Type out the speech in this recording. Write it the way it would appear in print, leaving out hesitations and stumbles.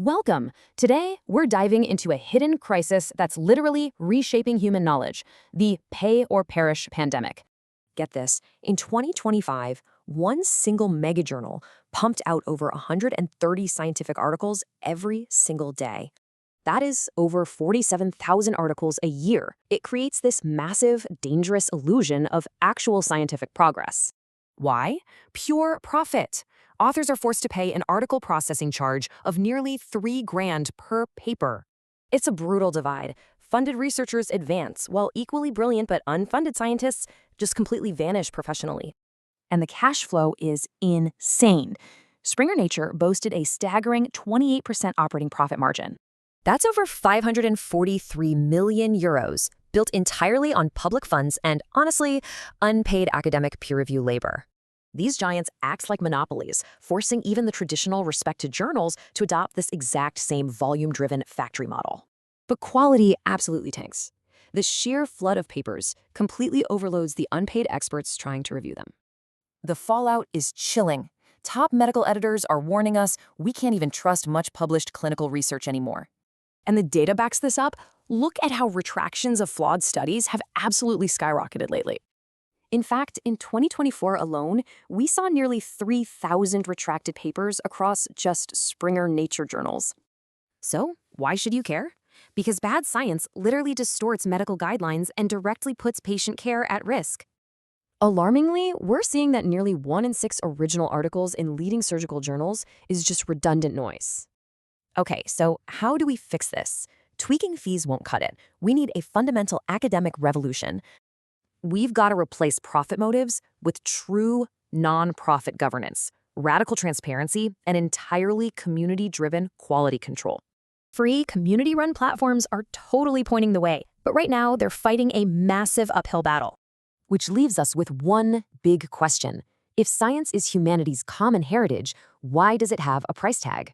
Welcome! Today, we're diving into a hidden crisis that's literally reshaping human knowledge, the pay or perish pandemic. Get this, in 2025, one single megajournal pumped out over 130 scientific articles every single day. That is over 47,000 articles a year. It creates this massive, dangerous illusion of actual scientific progress. Why? Pure profit. Authors are forced to pay an article processing charge of nearly $3,000 per paper. It's a brutal divide. Funded researchers advance, while equally brilliant but unfunded scientists just completely vanish professionally. And the cash flow is insane. Springer Nature boasted a staggering 28% operating profit margin. That's over 543 million euros, built entirely on public funds and, honestly, unpaid academic peer review labor. These giants act like monopolies, forcing even the traditional respected journals to adopt this exact same volume-driven factory model. But quality absolutely tanks. The sheer flood of papers completely overloads the unpaid experts trying to review them. The fallout is chilling. Top medical editors are warning us we can't even trust much published clinical research anymore. And the data backs this up. Look at how retractions of flawed studies have absolutely skyrocketed lately. In fact, in 2024 alone, we saw nearly 3,000 retracted papers across just Springer Nature journals. So, why should you care? Because bad science literally distorts medical guidelines and directly puts patient care at risk. Alarmingly, we're seeing that nearly 1 in 6 original articles in leading surgical journals is just redundant noise. Okay, so how do we fix this? Tweaking fees won't cut it. We need a fundamental academic revolution. We've got to replace profit motives with true non-profit governance, radical transparency, and entirely community-driven quality control. Free, community-run platforms are totally pointing the way, but right now they're fighting a massive uphill battle. Which leaves us with one big question. If science is humanity's common heritage, why does it have a price tag?